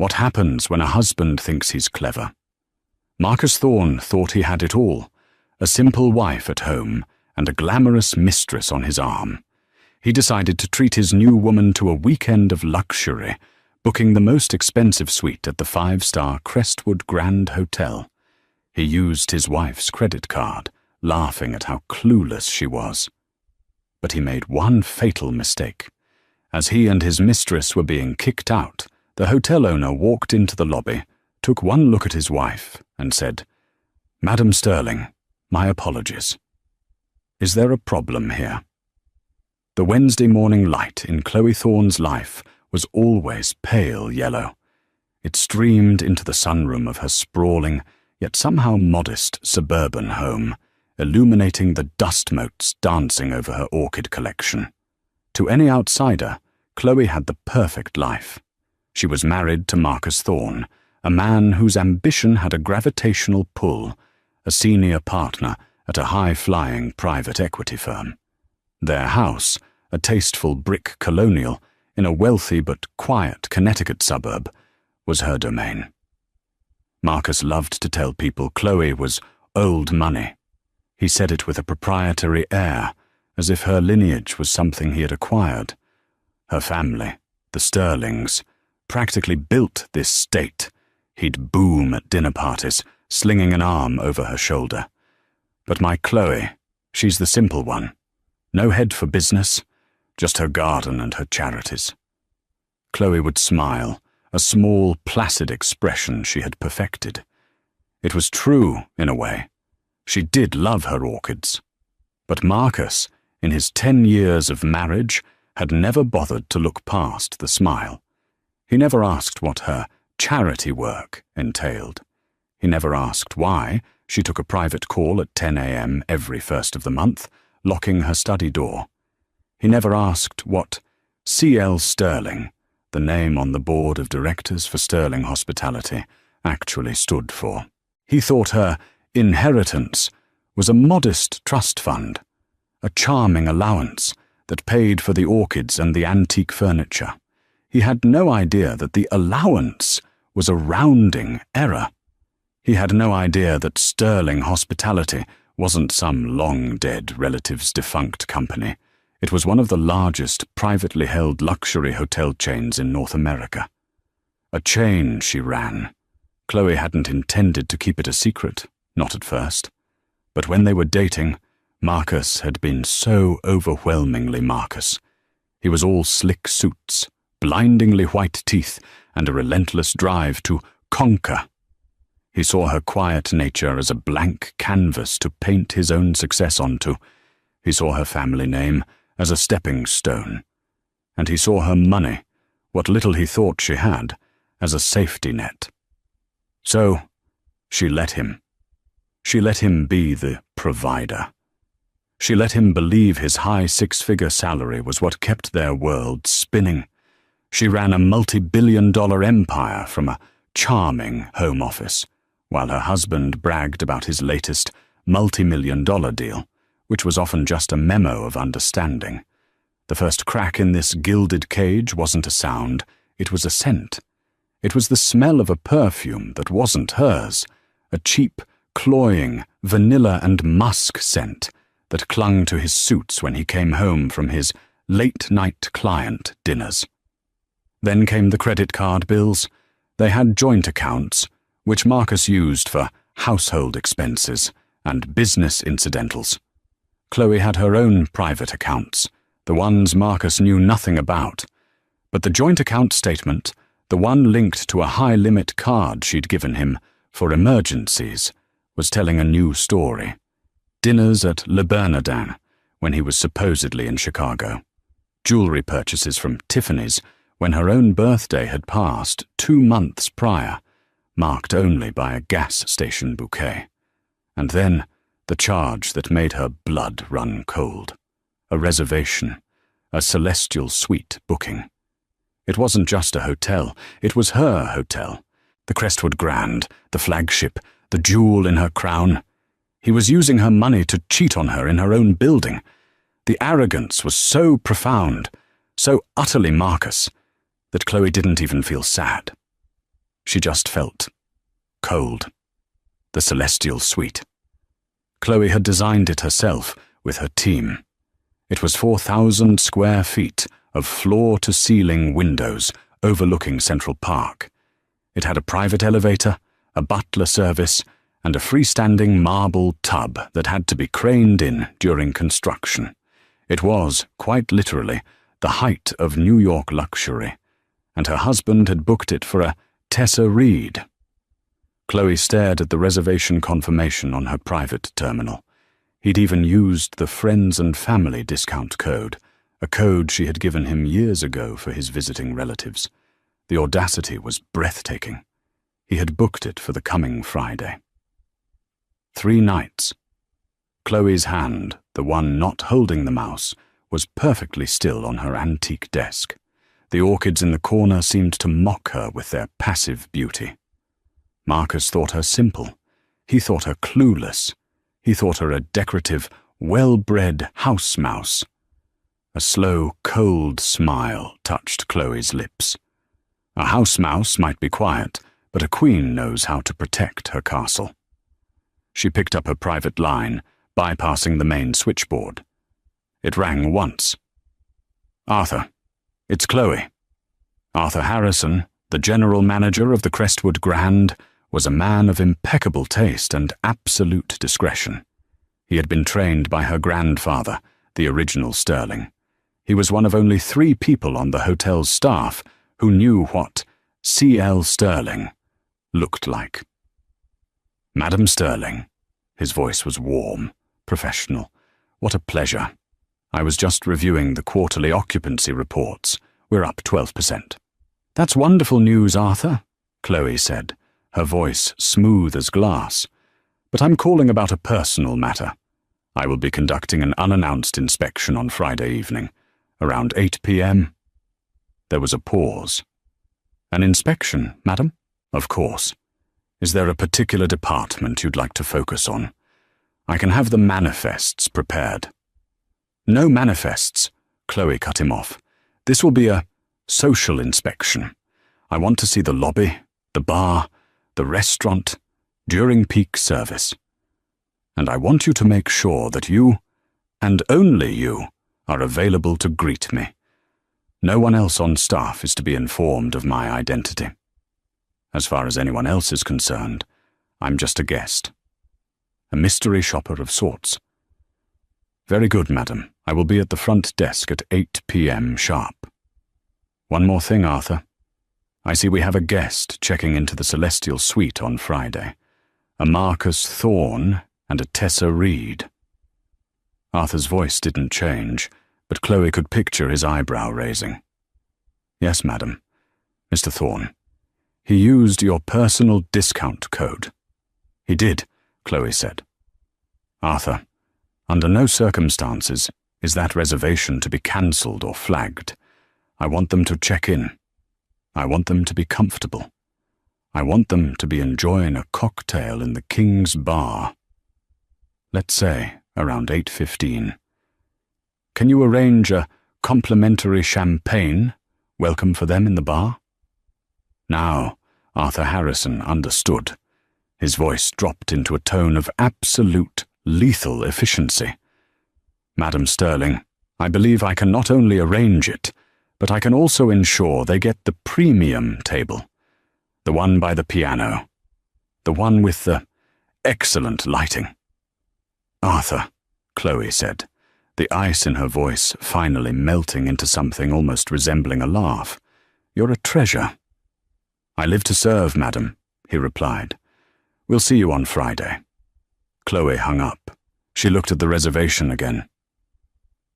What happens when a husband thinks he's clever? Marcus Thorne thought he had it all, a simple wife at home and a glamorous mistress on his arm. He decided to treat his new woman to a weekend of luxury, booking the most expensive suite at the 5-star Crestwood Grand Hotel. He used his wife's credit card, laughing at how clueless she was. But he made one fatal mistake. As he and his mistress were being kicked out, the hotel owner walked into the lobby, took one look at his wife, and said, "Madam Sterling, my apologies. Is there a problem here?" The Wednesday morning light in Chloe Thorne's life was always pale yellow. It streamed into the sunroom of her sprawling, yet somehow modest, suburban home, illuminating the dust motes dancing over her orchid collection. To any outsider, Chloe had the perfect life. She was married to Marcus Thorne, a man whose ambition had a gravitational pull, a senior partner at a high-flying private equity firm. Their house, a tasteful brick colonial in a wealthy but quiet Connecticut suburb, was her domain. Marcus loved to tell people Chloe was old money. He said it with a proprietary air, as if her lineage was something he had acquired. Her family, the Sterlings, practically built this state. He'd boom at dinner parties, slinging an arm over her shoulder. But my Chloe, she's the simple one. No head for business, just her garden and her charities. Chloe would smile, a small, placid expression she had perfected. It was true, in a way. She did love her orchids. But Marcus, in his 10 years of marriage, had never bothered to look past the smile. He never asked what her charity work entailed. He never asked why she took a private call at 10 a.m. every first of the month, locking her study door. He never asked what C.L. Sterling, the name on the board of directors for Sterling Hospitality, actually stood for. He thought her inheritance was a modest trust fund, a charming allowance that paid for the orchids and the antique furniture. He had no idea that the allowance was a rounding error. He had no idea that Sterling Hospitality wasn't some long-dead relative's defunct company. It was one of the largest privately held luxury hotel chains in North America. A chain she ran. Chloe hadn't intended to keep it a secret, not at first. But when they were dating, Marcus had been so overwhelmingly Marcus. He was all slick suits, blindingly white teeth, and a relentless drive to conquer. He saw her quiet nature as a blank canvas to paint his own success onto. He saw her family name as a stepping stone. And he saw her money, what little he thought she had, as a safety net. So, she let him. She let him be the provider. She let him believe his high 6-figure salary was what kept their world spinning. She ran a multi-billion-dollar empire from a charming home office, while her husband bragged about his latest multi-million-dollar deal, which was often just a memo of understanding. The first crack in this gilded cage wasn't a sound, it was a scent. It was the smell of a perfume that wasn't hers, a cheap, cloying, vanilla and musk scent that clung to his suits when he came home from his late-night client dinners. Then came the credit card bills. They had joint accounts, which Marcus used for household expenses and business incidentals. Chloe had her own private accounts, the ones Marcus knew nothing about. But the joint account statement, the one linked to a high-limit card she'd given him for emergencies, was telling a new story. Dinners at Le Bernardin, when he was supposedly in Chicago. Jewelry purchases from Tiffany's, when her own birthday had passed 2 months prior, marked only by a gas station bouquet. And then the charge that made her blood run cold. A reservation, a celestial suite booking. It wasn't just a hotel, it was her hotel. The Crestwood Grand, the flagship, the jewel in her crown. He was using her money to cheat on her in her own building. The arrogance was so profound, so utterly Marcus, that Chloe didn't even feel sad. She just felt cold. The Celestial Suite. Chloe had designed it herself with her team. It was 4,000 square feet of floor-to-ceiling windows overlooking Central Park. It had a private elevator, a butler service, and a freestanding marble tub that had to be craned in during construction. It was, quite literally, the height of New York luxury, and her husband had booked it for a Tessa Reid. Chloe stared at the reservation confirmation on her private terminal. He'd even used the friends and family discount code, a code she had given him years ago for his visiting relatives. The audacity was breathtaking. He had booked it for the coming Friday. 3 nights. Chloe's hand, the one not holding the mouse, was perfectly still on her antique desk. The orchids in the corner seemed to mock her with their passive beauty. Marcus thought her simple. He thought her clueless. He thought her a decorative, well-bred house mouse. A slow, cold smile touched Chloe's lips. A house mouse might be quiet, but a queen knows how to protect her castle. She picked up her private line, bypassing the main switchboard. It rang once. "Arthur, it's Chloe." Arthur Harrison, the general manager of the Crestwood Grand, was a man of impeccable taste and absolute discretion. He had been trained by her grandfather, the original Sterling. He was one of only 3 people on the hotel's staff who knew what C.L. Sterling looked like. "Madam Sterling." His voice was warm, professional. "What a pleasure. I was just reviewing the quarterly occupancy reports. We're up 12%. "That's wonderful news, Arthur," Chloe said, her voice smooth as glass. "But I'm calling about a personal matter. I will be conducting an unannounced inspection on Friday evening, around 8 p.m. There was a pause. "An inspection, madam?" "Of course. Is there a particular department you'd like to focus on? I can have the manifests prepared." "No manifests," Chloe cut him off. "This will be a social inspection. I want to see the lobby, the bar, the restaurant, during peak service. And I want you to make sure that you, and only you, are available to greet me. No one else on staff is to be informed of my identity. As far as anyone else is concerned, I'm just a guest. A mystery shopper of sorts." "Very good, madam. I will be at the front desk at 8 p.m. sharp. One more thing, Arthur. I see we have a guest checking into the Celestial Suite on Friday. A Marcus Thorne and a Tessa Reid." Arthur's voice didn't change, but Chloe could picture his eyebrow raising. "Yes, madam. Mr. Thorne. He used your personal discount code." "He did," Chloe said. "Arthur, under no circumstances is that reservation to be cancelled or flagged. I want them to check in. I want them to be comfortable. I want them to be enjoying a cocktail in the King's Bar. Let's say around 8:15. Can you arrange a complimentary champagne welcome for them in the bar?" Now, Arthur Harrison understood. His voice dropped into a tone of absolute, lethal efficiency. "Madam Sterling, I believe I can not only arrange it, but I can also ensure they get the premium table. The one by the piano. The one with the excellent lighting." "Arthur," Chloe said, the ice in her voice finally melting into something almost resembling a laugh. "You're a treasure." "I live to serve, madam," he replied. "We'll see you on Friday." Chloe hung up. She looked at the reservation again.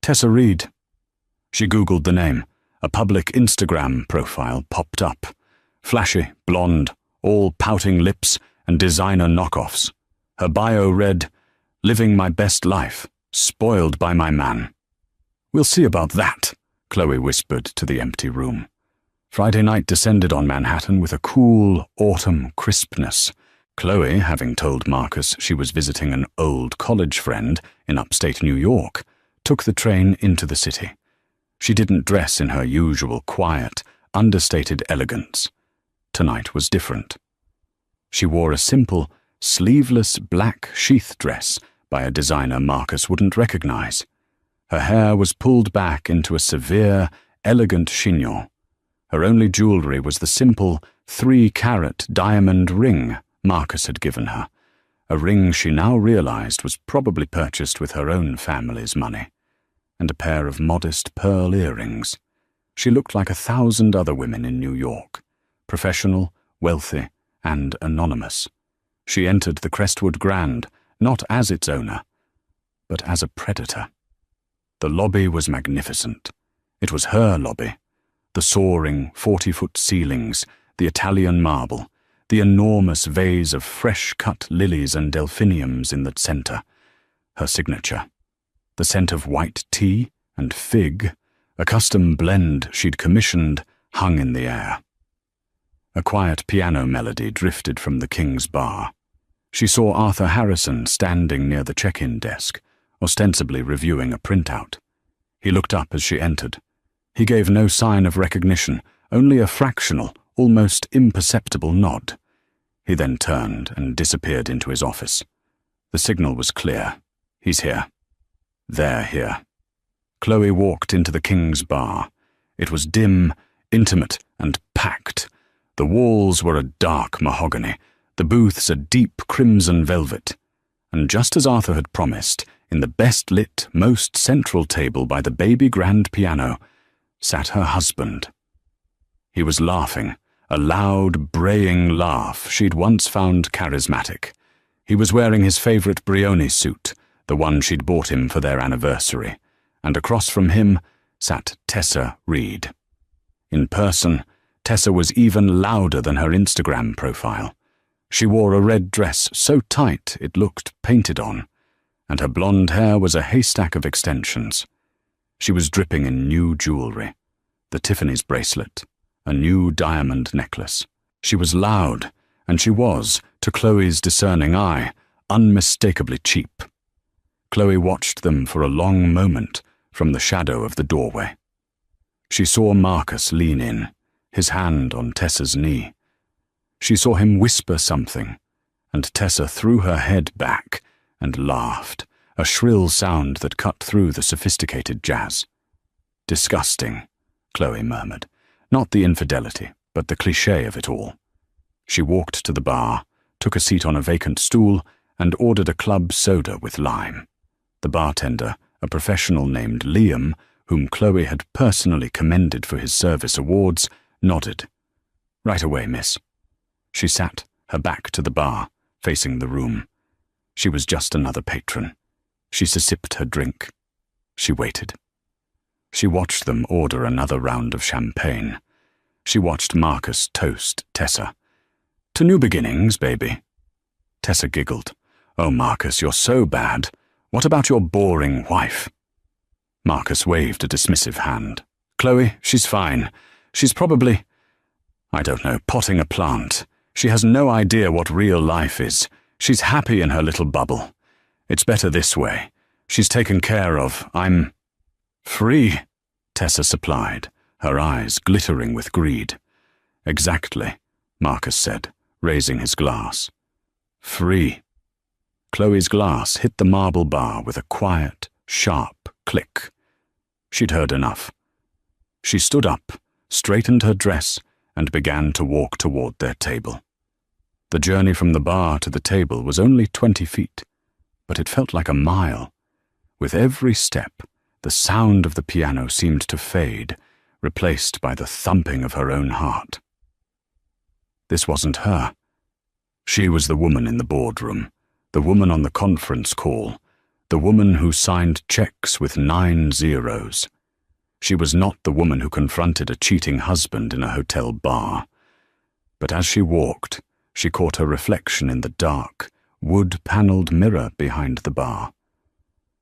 "Tessa Reid." She Googled the name. A public Instagram profile popped up. Flashy, blonde, all pouting lips and designer knockoffs. Her bio read, "Living my best life, spoiled by my man." "We'll see about that," Chloe whispered to the empty room. Friday night descended on Manhattan with a cool autumn crispness. Chloe, having told Marcus she was visiting an old college friend in upstate New York, took the train into the city. She didn't dress in her usual quiet, understated elegance. tonight was different. She wore a simple, sleeveless black sheath dress by a designer Marcus wouldn't recognize. Her hair was pulled back into a severe, elegant chignon. Her only jewelry was the simple 3-carat diamond ring Marcus had given her, a ring she now realized was probably purchased with her own family's money, and a pair of modest pearl earrings. She looked like 1,000 other women in New York, professional, wealthy, and anonymous. She entered the Crestwood Grand not as its owner, but as a predator. The lobby was magnificent. It was her lobby. The soaring 40-foot ceilings, the Italian marble, the enormous vase of fresh-cut lilies and delphiniums in the center. Her signature. The scent of white tea and fig, a custom blend she'd commissioned, hung in the air. A quiet piano melody drifted from the King's Bar. She saw Arthur Harrison standing near the check-in desk, ostensibly reviewing a printout. He looked up as she entered. He gave no sign of recognition, only a fractional, almost imperceptible nod. He then turned and disappeared into his office. The signal was clear. He's here. They're here. Chloe walked into the King's Bar. It was dim, intimate, and packed. The walls were a dark mahogany, the booths a deep crimson velvet. And just as Arthur had promised, in the best-lit, most central table by the baby grand piano, sat her husband. He was laughing, a loud, braying laugh she'd once found charismatic. He was wearing his favorite Brioni suit, the one she'd bought him for their anniversary, and across from him sat Tessa Reed. In person, Tessa was even louder than her Instagram profile. She wore a red dress so tight it looked painted on, and her blonde hair was a haystack of extensions. She was dripping in new jewelry, the Tiffany's bracelet, a new diamond necklace. She was loud, and she was, to Chloe's discerning eye, unmistakably cheap. Chloe watched them for a long moment from the shadow of the doorway. She saw Marcus lean in, his hand on Tessa's knee. She saw him whisper something, and Tessa threw her head back and laughed, a shrill sound that cut through the sophisticated jazz. "Disgusting," Chloe murmured. Not the infidelity, but the cliché of it all. She walked to the bar, took a seat on a vacant stool, and ordered a club soda with lime. The bartender, a professional named Liam, whom Chloe had personally commended for his service awards, nodded. "Right away, miss." She sat, her back to the bar, facing the room. She was just another patron. She sipped her drink. She waited. She watched them order another round of champagne. She watched Marcus toast Tessa. "To new beginnings, baby." Tessa giggled. "Oh, Marcus, you're so bad. What about your boring wife?" Marcus waved a dismissive hand. "Chloe, she's fine. She's probably, I don't know, potting a plant. She has no idea what real life is. She's happy in her little bubble. It's better this way. She's taken care of. I'm free," Tessa supplied, her eyes glittering with greed. "Exactly," Marcus said, raising his glass. "Free." Chloe's glass hit the marble bar with a quiet, sharp click. She'd heard enough. She stood up, straightened her dress, and began to walk toward their table. The journey from the bar to the table was only 20 feet, but it felt like a mile. With every step, the sound of the piano seemed to fade, replaced by the thumping of her own heart. This wasn't her. She was the woman in the boardroom, the woman on the conference call, the woman who signed checks with 9 zeros. She was not the woman who confronted a cheating husband in a hotel bar. But as she walked, she caught her reflection in the dark, wood-paneled mirror behind the bar.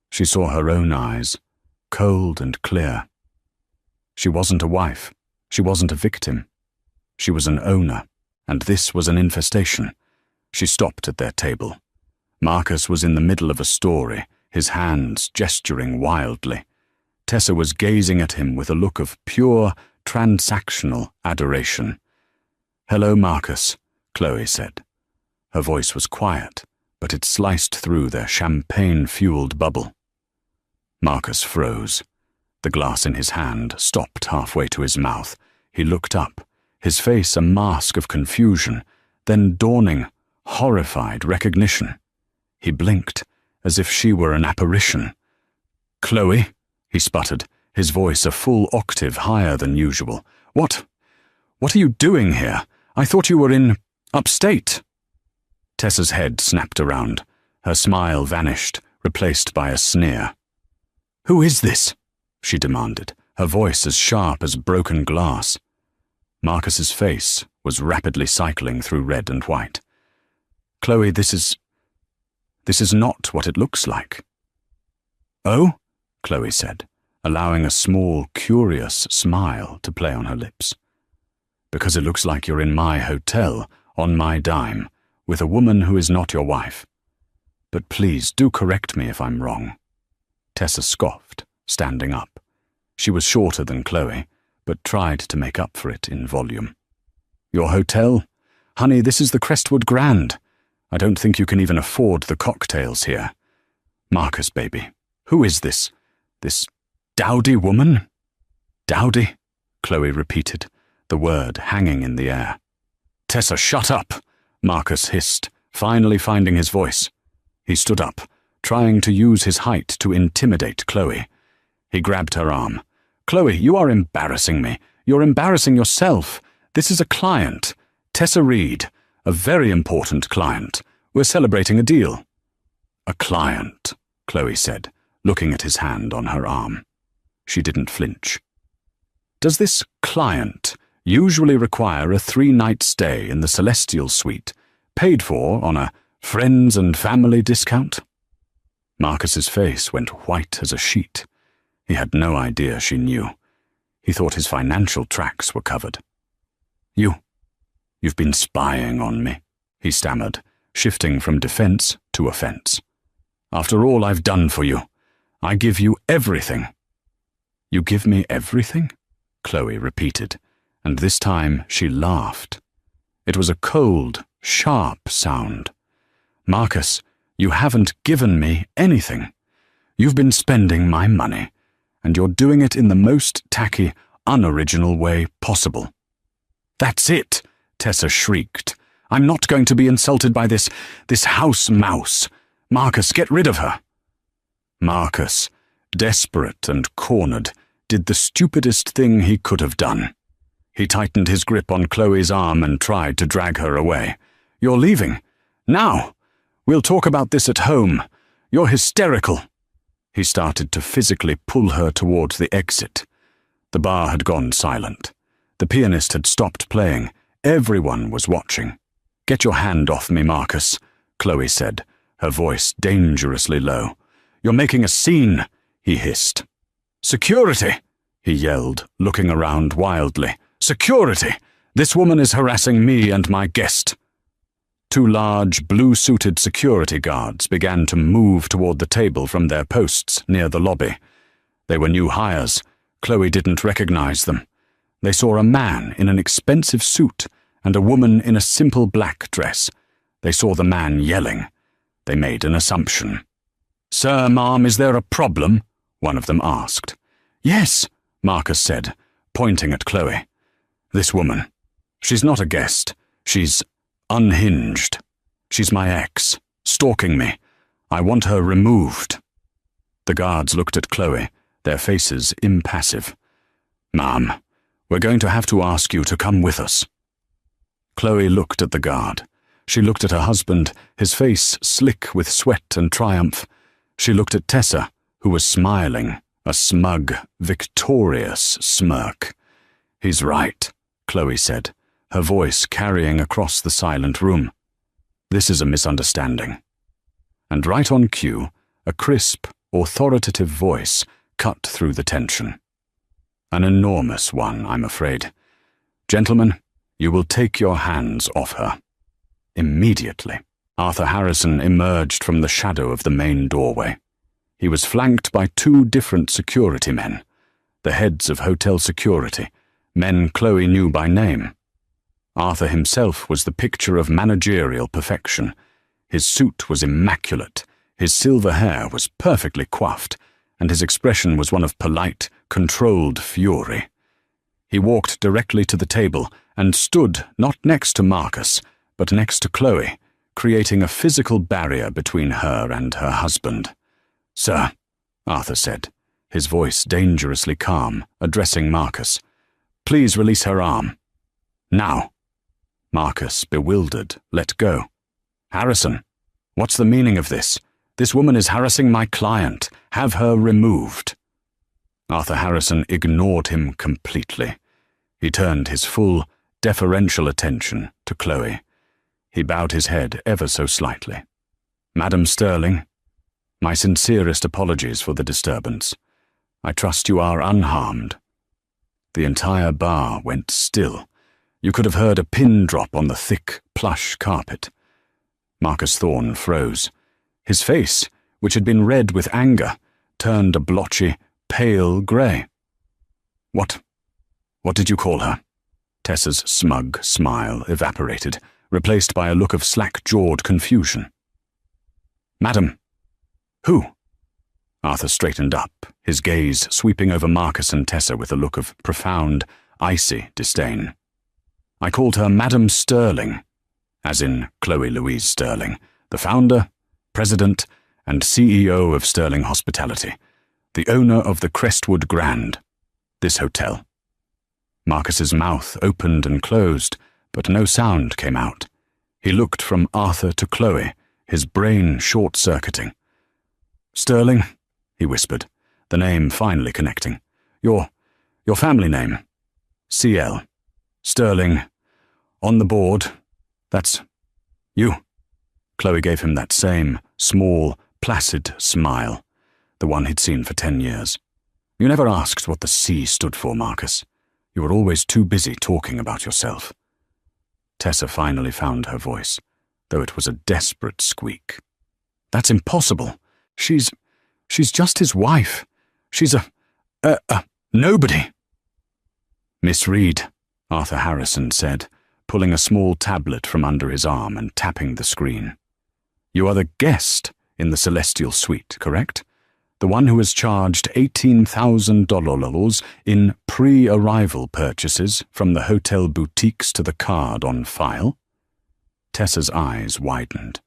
She saw her own eyes, cold and clear. She wasn't a wife. She wasn't a victim. She was an owner, and this was an infestation. She stopped at their table. Marcus was in the middle of a story, his hands gesturing wildly. Tessa was gazing at him with a look of pure, transactional adoration. "Hello, Marcus," Chloe said. Her voice was quiet, but it sliced through their champagne-fueled bubble. Marcus froze. The glass in his hand stopped halfway to his mouth. He looked up, his face a mask of confusion, then dawning, horrified recognition. He blinked, as if she were an apparition. "Chloe," he sputtered, his voice a full octave higher than usual. What are you doing here? I thought you were in upstate." Tessa's head snapped around. Her smile vanished, replaced by a sneer. "Who is this?" she demanded, her voice as sharp as broken glass. Marcus's face was rapidly cycling through red and white. "Chloe, this is not what it looks like." "Oh?" Chloe said, allowing a small, curious smile to play on her lips. "Because it looks like you're in my hotel, on my dime, with a woman who is not your wife. But please do correct me if I'm wrong." Tessa scoffed, standing up. She was shorter than Chloe, but tried to make up for it in volume. "Your hotel? Honey, this is the Crestwood Grand. I don't think you can even afford the cocktails here. Marcus, baby, who is this dowdy woman?" "Dowdy?" Chloe repeated, the word hanging in the air. "Tessa, shut up!" Marcus hissed, finally finding his voice. He stood up, trying to use his height to intimidate Chloe. He grabbed her arm. "Chloe, you are embarrassing me. You're embarrassing yourself. This is a client. Tessa Reed, a very important client. We're celebrating a deal." "A client," Chloe said, looking at his hand on her arm. She didn't flinch. "Does this client usually require a 3-night stay in the Celestial Suite, paid for on a friends and family discount?" Marcus's face went white as a sheet. He had no idea she knew. He thought his financial tracks were covered. You've been spying on me," he stammered, shifting from defense to offense. "After all I've done for you, I give you everything." "You give me everything?" Chloe repeated, and this time she laughed. It was a cold, sharp sound. "Marcus, you haven't given me anything. You've been spending my money, and you're doing it in the most tacky, unoriginal way possible." "That's it!" Tessa shrieked. "I'm not going to be insulted by this house mouse. Marcus, get rid of her." Marcus, desperate and cornered, did the stupidest thing he could have done. He tightened his grip on Chloe's arm and tried to drag her away. "You're leaving? Now! We'll talk about this at home. You're hysterical." He started to physically pull her towards the exit. The bar had gone silent. The pianist had stopped playing. Everyone was watching. "Get your hand off me, Marcus," Chloe said, her voice dangerously low. "You're making a scene," he hissed. "Security!" he yelled, looking around wildly. "Security! This woman is harassing me and my guest." 2 large, blue-suited security guards began to move toward the table from their posts near the lobby. They were new hires. Chloe didn't recognize them. They saw a man in an expensive suit and a woman in a simple black dress. They saw the man yelling. They made an assumption. "Sir, ma'am, is there a problem?" one of them asked. "Yes," Marcus said, pointing at Chloe. "This woman. She's not a guest. She's unhinged. She's my ex, stalking me. I want her removed." The guards looked at Chloe, their faces impassive. "Ma'am, we're going to have to ask you to come with us." Chloe looked at the guard. She looked at her husband, his face slick with sweat and triumph. She looked at Tessa, who was smiling, a smug, victorious smirk. "He's right," Chloe said, her voice carrying across the silent room. "This is a misunderstanding." And right on cue, a crisp, authoritative voice cut through the tension. An enormous one, I'm afraid. "Gentlemen, you will take your hands off her." Immediately, Arthur Harrison emerged from the shadow of the main doorway. He was flanked by 2 different security men, the heads of hotel security, men Chloe knew by name. Arthur himself was the picture of managerial perfection. His suit was immaculate, his silver hair was perfectly coiffed, and his expression was one of polite, controlled fury. He walked directly to the table and stood not next to Marcus, but next to Chloe, creating a physical barrier between her and her husband. "Sir," Arthur said, his voice dangerously calm, addressing Marcus, "please release her arm. Now." Marcus, bewildered, let go. "Harrison, what's the meaning of this? This woman is harassing my client. Have her removed." Arthur Harrison ignored him completely. He turned his full, deferential attention to Chloe. He bowed his head ever so slightly. "Madam Sterling, my sincerest apologies for the disturbance. I trust you are unharmed." The entire bar went still. You could have heard a pin drop on the thick, plush carpet. Marcus Thorne froze. His face, which had been red with anger, turned a blotchy, pale grey. What did you call her?" Tessa's smug smile evaporated, replaced by a look of slack-jawed confusion. "Madam, who?" Arthur straightened up, his gaze sweeping over Marcus and Tessa with a look of profound, icy disdain. "I called her Madam Sterling, as in Chloe Louise Sterling, the founder, president, and CEO of Sterling Hospitality, the owner of the Crestwood Grand, this hotel." Marcus's mouth opened and closed, but no sound came out. He looked from Arthur to Chloe, his brain short-circuiting. "Sterling," he whispered, the name finally connecting. Your family name." "CL. Sterling. On the board. That's you." Chloe gave him that same, small, placid smile, the one he'd seen for 10 years. "You never asked what the C stood for, Marcus. You were always too busy talking about yourself." Tessa finally found her voice, though it was a desperate squeak. "That's impossible. She's just his wife. She's a nobody." "Miss Reed," Arthur Harrison said, pulling a small tablet from under his arm and tapping the screen. "You are the guest in the Celestial Suite, correct? The one who has charged $18,000 in pre-arrival purchases from the hotel boutiques to the card on file?" Tessa's eyes widened.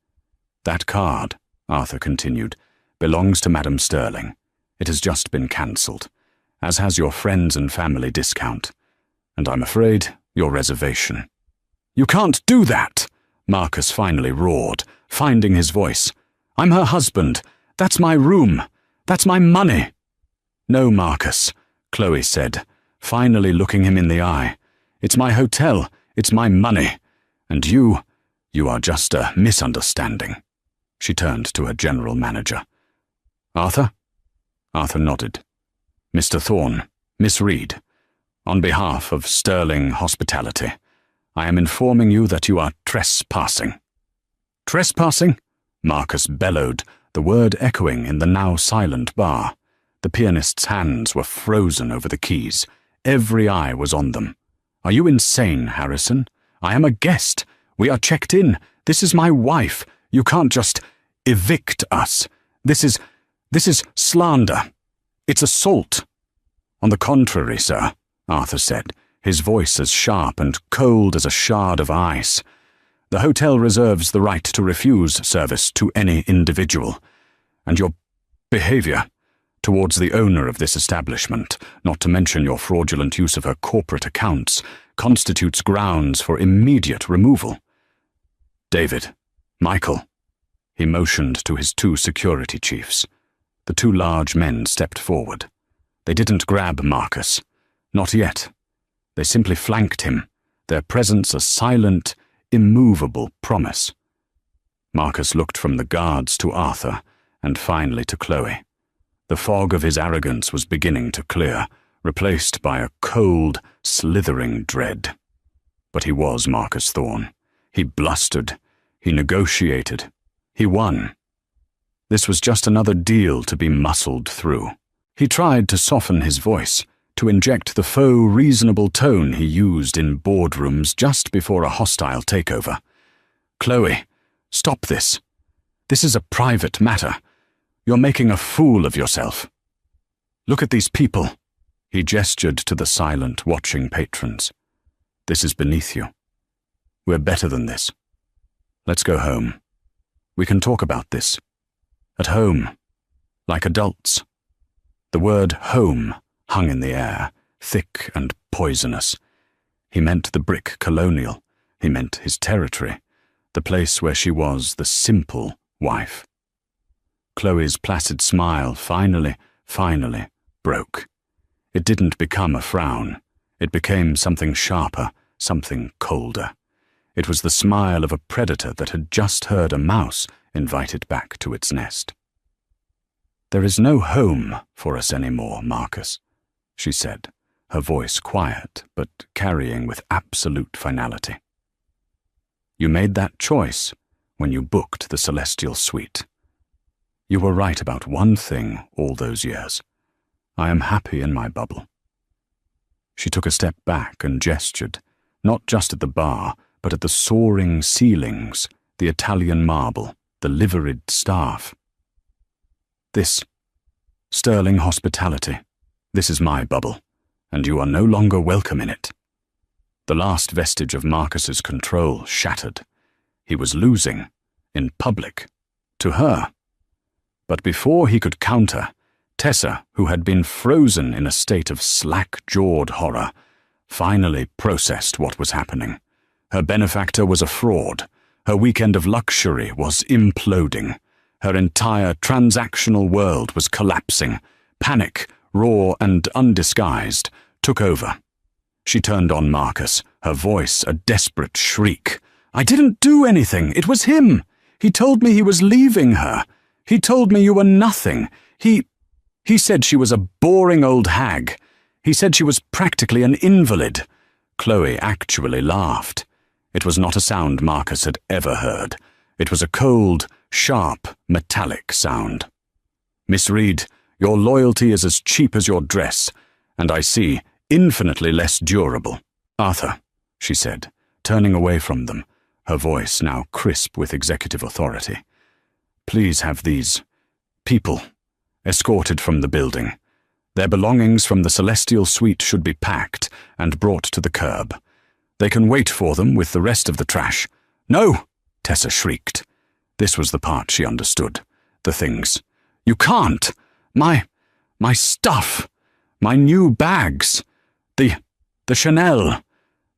"That card," Arthur continued, "belongs to Madam Sterling. It has just been cancelled, as has your friends and family discount, and I'm afraid your reservation." "You can't do that!" Marcus finally roared, finding his voice. "I'm her husband. That's my room. That's my money." "No, Marcus," Chloe said, finally looking him in the eye. "It's my hotel. It's my money. And you are just a misunderstanding." She turned to her general manager. "Arthur?" Arthur nodded. "Mr. Thorne, Miss Reed, on behalf of Sterling Hospitality, I am informing you that you are trespassing." "Trespassing?" Marcus bellowed, the word echoing in the now silent bar. The pianist's hands were frozen over the keys. Every eye was on them. "Are you insane, Harrison? I am a guest. We are checked in. This is my wife. You can't just evict us. This is slander. It's assault." "On the contrary, sir," Arthur said, his voice as sharp and cold as a shard of ice. "The hotel reserves the right to refuse service to any individual, and your behavior towards the owner of this establishment, not to mention your fraudulent use of her corporate accounts, constitutes grounds for immediate removal." "David, Michael," he motioned to his 2 security chiefs. The 2 large men stepped forward. They didn't grab Marcus. Not yet. They simply flanked him, their presence a silent, immovable promise. Marcus looked from the guards to Arthur, and finally to Chloe. The fog of his arrogance was beginning to clear, replaced by a cold, slithering dread. But he was Marcus Thorne. He blustered. He negotiated. He won. This was just another deal to be muscled through. He tried to soften his voice, to inject the faux reasonable tone he used in boardrooms just before a hostile takeover. "Chloe, stop this. This is a private matter. You're making a fool of yourself. Look at these people." He gestured to the silent, watching patrons. "This is beneath you. We're better than this. Let's go home. We can talk about this. At home, like adults." The word home hung in the air, thick and poisonous. He meant the brick colonial. He meant his territory, the place where she was the simple wife. Chloe's placid smile finally broke. It didn't become a frown. It became something sharper, something colder. It was the smile of a predator that had just heard a mouse invite it back to its nest. "There is no home for us anymore, Marcus," she said, her voice quiet but carrying with absolute finality. "You made that choice when you booked the Celestial Suite. You were right about one thing all those years. I am happy in my bubble." She took a step back and gestured, not just at the bar, but at the soaring ceilings, the Italian marble, the liveried staff. "This, sterling hospitality, this is my bubble, and you are no longer welcome in it." The last vestige of Marcus's control shattered. He was losing, in public, to her. But before he could counter, Tessa, who had been frozen in a state of slack-jawed horror, finally processed what was happening. Her benefactor was a fraud. Her weekend of luxury was imploding. Her entire transactional world was collapsing. Panic, raw and undisguised, took over. She turned on Marcus, her voice a desperate shriek. "I didn't do anything. It was him. He told me he was leaving her. He told me you were nothing. He said she was a boring old hag. He said she was practically an invalid." Chloe actually laughed. It was not a sound Marcus had ever heard. It was a cold, sharp, metallic sound. "Miss Reed, your loyalty is as cheap as your dress, and I see, infinitely less durable." "Arthur," she said, turning away from them, her voice now crisp with executive authority. "Please have these people escorted from the building. Their belongings from the Celestial Suite should be packed and brought to the curb. They can wait for them with the rest of the trash." "No!" Tessa shrieked. This was the part she understood. The things. "You can't! My stuff! My new bags! The Chanel!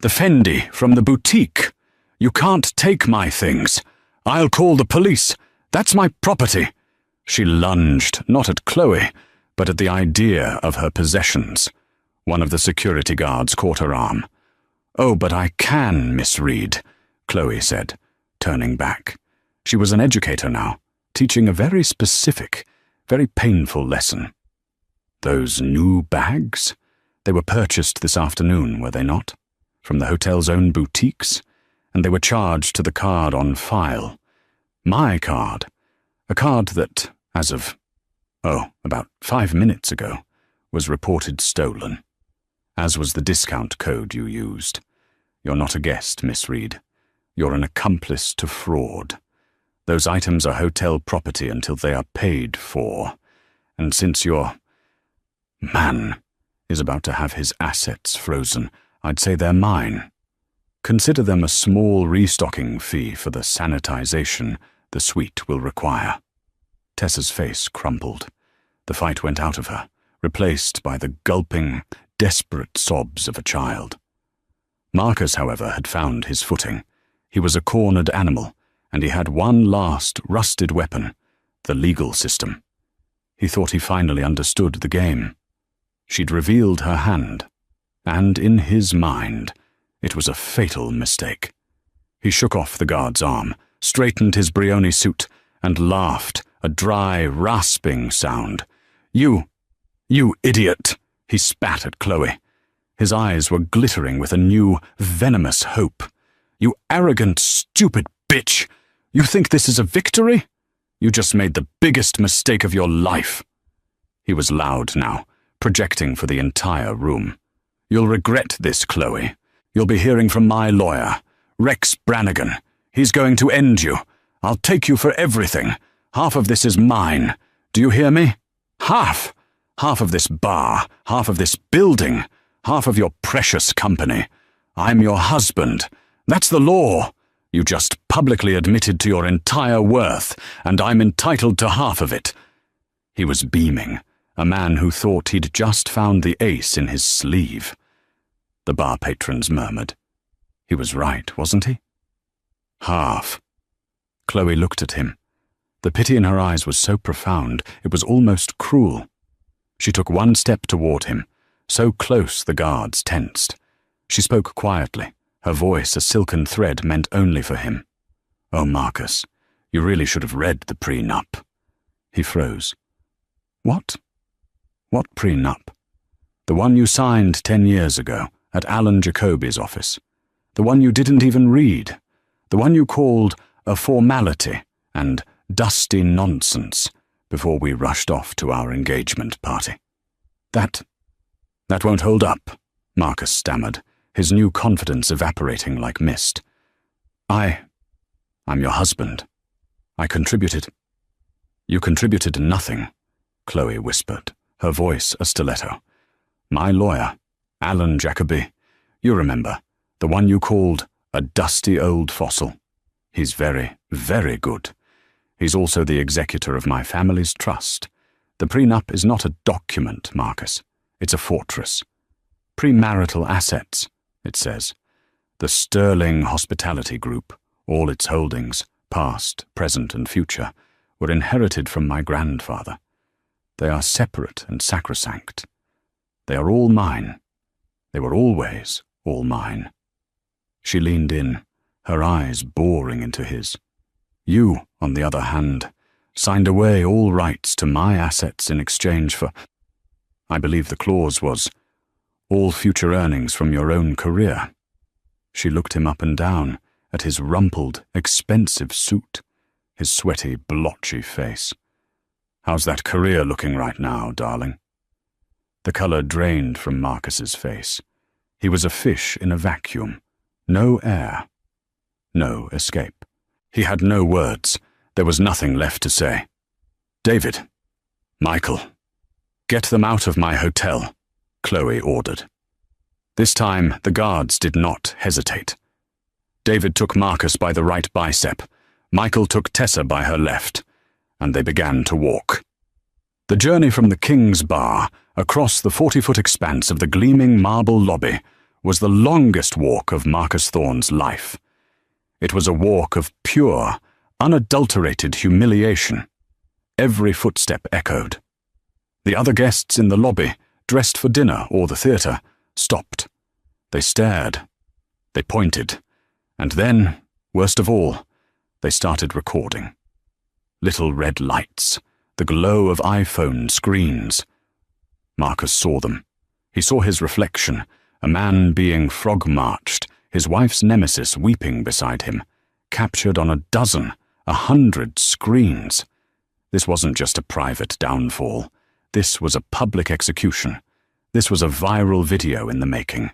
The Fendi from the boutique! You can't take my things! I'll call the police! That's my property!" She lunged, not at Chloe, but at the idea of her possessions. One of the security guards caught her arm. "Oh, but I can, Miss Reed," Chloe said, turning back. She was an educator now, teaching a very specific, very painful lesson. "Those new bags? They were purchased this afternoon, were they not? From the hotel's own boutiques? And they were charged to the card on file. My card. A card that, as of, about 5 minutes ago, was reported stolen. As was the discount code you used. You're not a guest, Miss Reed. You're an accomplice to fraud. Those items are hotel property until they are paid for. And since your man is about to have his assets frozen, I'd say they're mine. Consider them a small restocking fee for the sanitization the suite will require." Tessa's face crumpled. The fight went out of her, replaced by the gulping, desperate sobs of a child. Marcus, however, had found his footing. He was a cornered animal, and he had one last rusted weapon, the legal system. He thought he finally understood the game. She'd revealed her hand, and in his mind, it was a fatal mistake. He shook off the guard's arm, straightened his Brioni suit, and laughed, a dry, rasping sound. You idiot!" he spat at Chloe. His eyes were glittering with a new, venomous hope. "You arrogant, stupid bitch! You think this is a victory? You just made the biggest mistake of your life." He was loud now, projecting for the entire room. "You'll regret this, Chloe. You'll be hearing from my lawyer, Rex Brannigan. He's going to end you. I'll take you for everything. Half of this is mine. Do you hear me? Half! Half of this bar, half of this building, half of your precious company. I'm your husband. That's the law. You just publicly admitted to your entire worth, and I'm entitled to half of it." He was beaming, a man who thought he'd just found the ace in his sleeve. The bar patrons murmured. He was right, wasn't he? Half. Chloe looked at him. The pity in her eyes was so profound, it was almost cruel. She took one step toward him, so close the guards tensed. She spoke quietly, her voice a silken thread meant only for him. "Oh, Marcus, you really should have read the prenup." He froze. "What? What prenup?" "The one you signed 10 years ago at Alan Jacoby's office. The one you didn't even read. The one you called a formality and dusty nonsense before we rushed off to our engagement party." That won't hold up," Marcus stammered, his new confidence evaporating like mist. I'm your husband. I contributed." "You contributed nothing," Chloe whispered, her voice a stiletto. "My lawyer, Alan Jacoby, you remember, the one you called a dusty old fossil. He's very, very good. He's also the executor of my family's trust. The prenup is not a document, Marcus. It's a fortress. Premarital assets, it says. The Sterling Hospitality Group, all its holdings, past, present, and future, were inherited from my grandfather. They are separate and sacrosanct. They are all mine. They were always all mine." She leaned in, her eyes boring into his. "You, on the other hand, signed away all rights to my assets in exchange for, I believe the clause was, all future earnings from your own career." She looked him up and down, at his rumpled, expensive suit, his sweaty, blotchy face. "How's that career looking right now, darling?" The colour drained from Marcus's face. He was a fish in a vacuum. No air. No escape. He had no words. There was nothing left to say. "David, Michael, get them out of my hotel," Chloe ordered. This time, the guards did not hesitate. David took Marcus by the right bicep. Michael took Tessa by her left, and they began to walk. The journey from the King's Bar across the 40-foot expanse of the gleaming marble lobby was the longest walk of Marcus Thorne's life. It was a walk of pure, unadulterated humiliation. Every footstep echoed. The other guests in the lobby, dressed for dinner or the theatre, stopped. They stared. They pointed. And then, worst of all, they started recording. Little red lights, the glow of iPhone screens. Marcus saw them. He saw his reflection, a man being frog-marched, his wife's nemesis weeping beside him, captured on 100 screens. This wasn't just a private downfall. This was a public execution. This was a viral video in the making.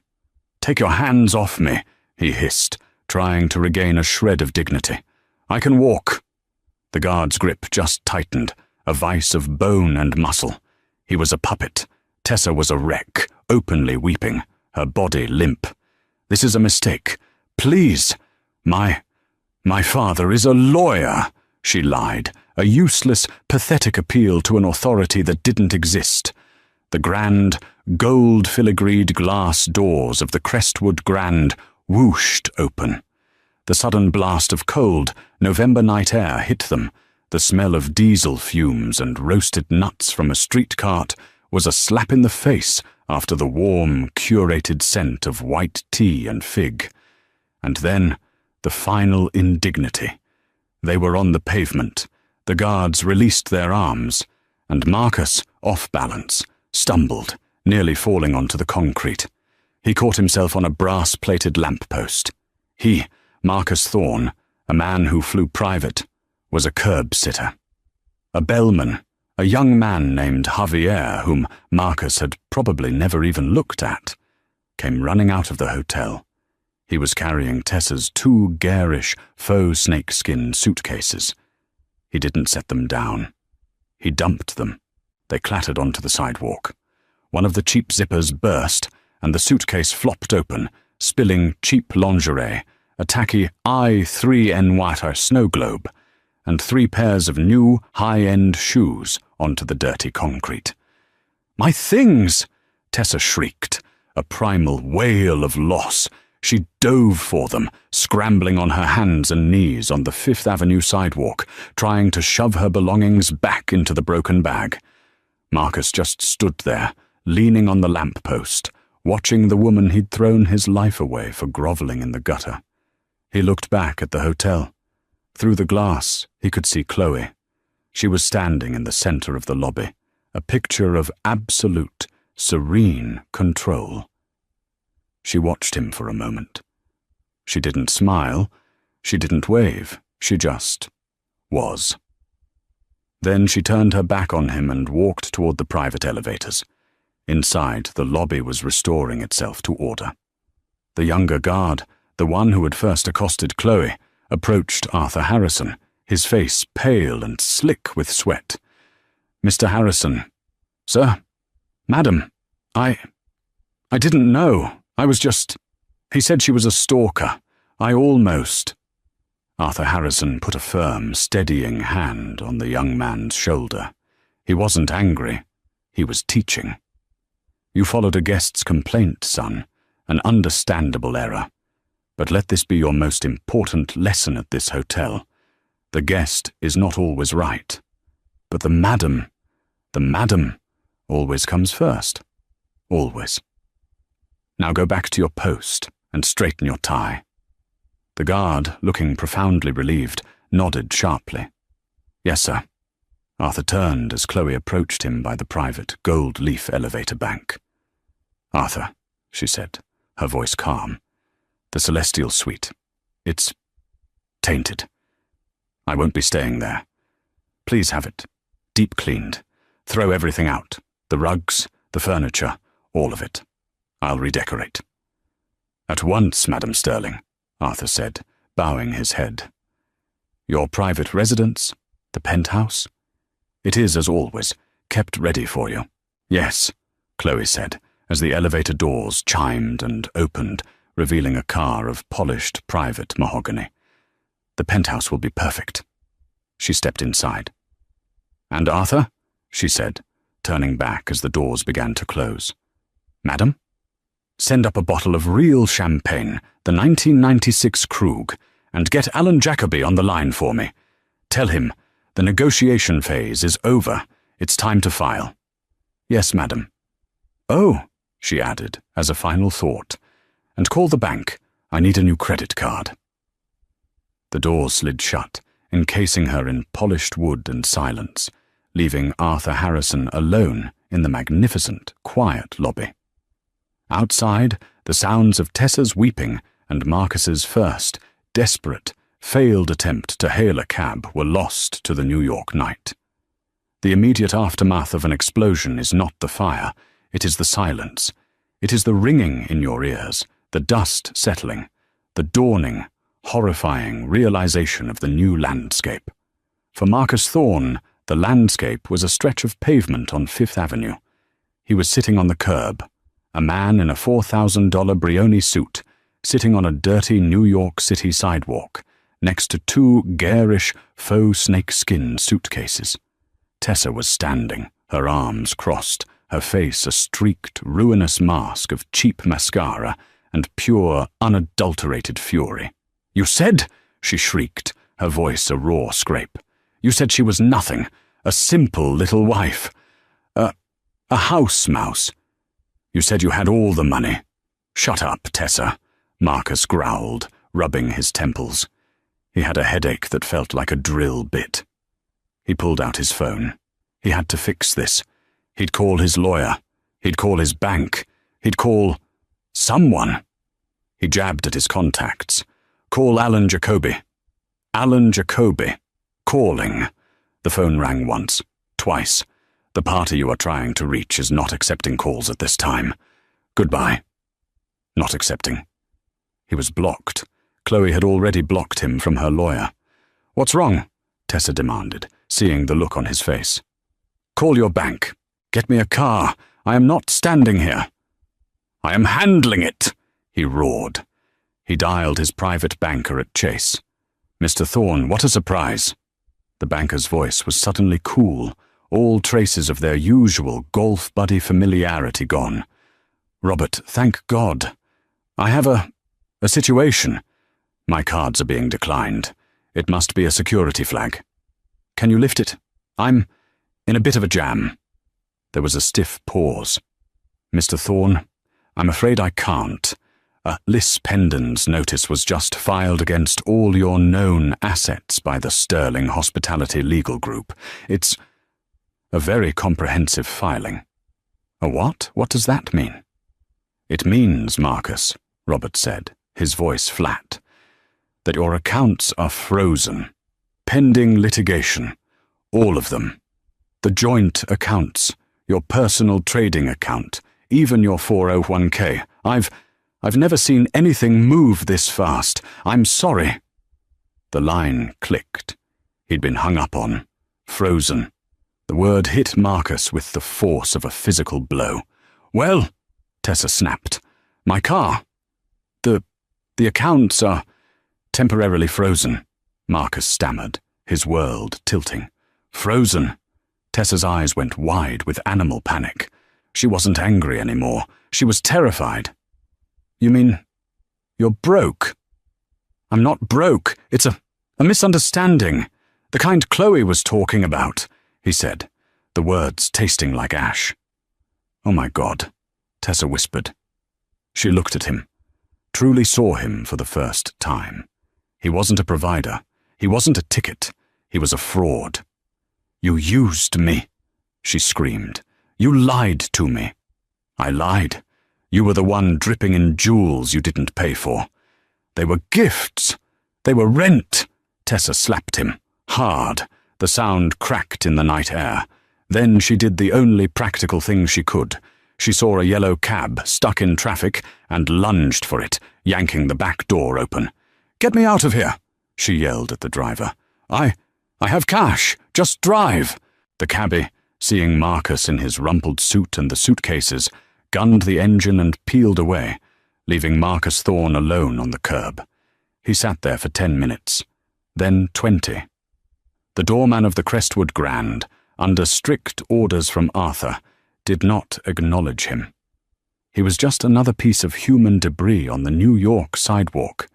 "Take your hands off me," he hissed, trying to regain a shred of dignity. "I can walk." The guard's grip just tightened, a vice of bone and muscle. He was a puppet. Tessa was a wreck, openly weeping, her body limp. "This is a mistake. Please. My father is a lawyer," she lied, a useless, pathetic appeal to an authority that didn't exist. The grand, gold-filigreed glass doors of the Crestwood Grand whooshed open. The sudden blast of cold, November night air hit them. The smell of diesel fumes and roasted nuts from a street cart was a slap in the face after the warm, curated scent of white tea and fig. And then, the final indignity. They were on the pavement. The guards released their arms, and Marcus, off balance, stumbled, nearly falling onto the concrete. He caught himself on a brass-plated lamppost. He, Marcus Thorne, a man who flew private, was a curb-sitter. A bellman, A young man named Javier, whom Marcus had probably never even looked at, came running out of the hotel. He was carrying Tessa's 2 garish faux snakeskin suitcases. He didn't set them down. He dumped them. They clattered onto the sidewalk. One of the cheap zippers burst, and the suitcase flopped open, spilling cheap lingerie, a tacky I-3N water snow globe, and 3 pairs of new, high-end shoes onto the dirty concrete. "My things!" Tessa shrieked, a primal wail of loss. She dove for them, scrambling on her hands and knees on the Fifth Avenue sidewalk, trying to shove her belongings back into the broken bag. Marcus just stood there, leaning on the lamppost, watching the woman he'd thrown his life away for groveling in the gutter. He looked back at the hotel. Through the glass, he could see Chloe. She was standing in the center of the lobby, a picture of absolute, serene control. She watched him for a moment. She didn't smile, she didn't wave, she just was. Then she turned her back on him and walked toward the private elevators. Inside, the lobby was restoring itself to order. The younger guard, the one who had first accosted Chloe, approached Arthur Harrison, his face pale and slick with sweat. "Mr. Harrison." "Sir?" "Madam, I didn't know. I was just... He said she was a stalker. I almost..." Arthur Harrison put a firm, steadying hand on the young man's shoulder. He wasn't angry. He was teaching. "You followed a guest's complaint, son. An understandable error. But let this be your most important lesson at this hotel. The guest is not always right. But the madam always comes first. Always. Now go back to your post and straighten your tie." The guard, looking profoundly relieved, nodded sharply. "Yes, sir." Arthur turned as Chloe approached him by the private gold leaf elevator bank. "Arthur," she said, her voice calm, "the Celestial Suite. It's tainted. I won't be staying there. Please have it deep cleaned. Throw everything out. The rugs, the furniture, all of it. I'll redecorate." "At once, Madam Sterling," Arthur said, bowing his head. "Your private residence? The penthouse?" "It is, as always, kept ready for you." "Yes," Chloe said, as the elevator doors chimed and opened, revealing a car of polished private mahogany. "The penthouse will be perfect." She stepped inside. "And Arthur?" she said, turning back as the doors began to close. "Madam? Send up a bottle of real champagne, the 1996 Krug, and get Alan Jacoby on the line for me. Tell him, the negotiation phase is over. It's time to file." "Yes, madam." "Oh," she added, as a final thought, "and call the bank. I need a new credit card." The door slid shut, encasing her in polished wood and silence, leaving Arthur Harrison alone in the magnificent, quiet lobby. Outside, the sounds of Tessa's weeping and Marcus's first, desperate, failed attempt to hail a cab were lost to the New York night. The immediate aftermath of an explosion is not the fire, it is the silence. It is the ringing in your ears, the dust settling, the dawning, horrifying realization of the new landscape. For Marcus Thorne, the landscape was a stretch of pavement on Fifth Avenue. He was sitting on the curb, a man in a $4,000 Brioni suit, sitting on a dirty New York City sidewalk, next to 2 garish faux snakeskin suitcases. Tessa was standing, her arms crossed, her face a streaked, ruinous mask of cheap mascara and pure, unadulterated fury. "You said," she shrieked, her voice a raw scrape, "you said she was nothing, a simple little wife, a house mouse. You said you had all the money." "Shut up, Tessa," Marcus growled, rubbing his temples. He had a headache that felt like a drill bit. He pulled out his phone. He had to fix this. He'd call his lawyer. He'd call his bank. He'd call someone. He jabbed at his contacts. "Call Alan Jacoby." Alan Jacoby. Calling. The phone rang once, twice. The party you are trying to reach is not accepting calls at this time. Goodbye. Not accepting. He was blocked. Chloe had already blocked him from her lawyer. What's wrong? Tessa demanded, seeing the look on his face. Call your bank. Get me a car. I am not standing here. I am handling it, he roared. He dialed his private banker at Chase. Mr. Thorne, what a surprise. The banker's voice was suddenly cool, all traces of their usual golf buddy familiarity gone. Robert, thank God. I have a situation. My cards are being declined. It must be a security flag. Can you lift it? I'm in a bit of a jam. There was a stiff pause. Mr. Thorne, I'm afraid I can't. Liz Pendon's notice was just filed against all your known assets by the Sterling Hospitality Legal Group. It's a very comprehensive filing. A what? What does that mean? It means, Marcus, Robert said, his voice flat, that your accounts are frozen, pending litigation, all of them. The joint accounts, your personal trading account, even your 401k. I've never seen anything move this fast. I'm sorry. The line clicked. He'd been hung up on, frozen. The word hit Marcus with the force of a physical blow. Well, Tessa snapped. My car. The accounts are temporarily frozen, Marcus stammered, his world tilting. Frozen. Tessa's eyes went wide with animal panic. She wasn't angry anymore. She was terrified. You mean, you're broke? I'm not broke. It's a misunderstanding. The kind Chloe was talking about, he said, the words tasting like ash. Oh my God, Tessa whispered. She looked at him, truly saw him for the first time. He wasn't a provider. He wasn't a ticket. He was a fraud. You used me, she screamed. You lied to me. I lied. You were the one dripping in jewels you didn't pay for. They were gifts. They were rent. Tessa slapped him, hard. The sound cracked in the night air. Then she did the only practical thing she could. She saw a yellow cab stuck in traffic and lunged for it, yanking the back door open. Get me out of here, she yelled at the driver. I have cash. Just drive. The cabbie, seeing Marcus in his rumpled suit and the suitcases, gunned the engine and peeled away, leaving Marcus Thorne alone on the curb. He sat there for 10 minutes, then 20. The doorman of the Crestwood Grand, under strict orders from Arthur, did not acknowledge him. He was just another piece of human debris on the New York sidewalk.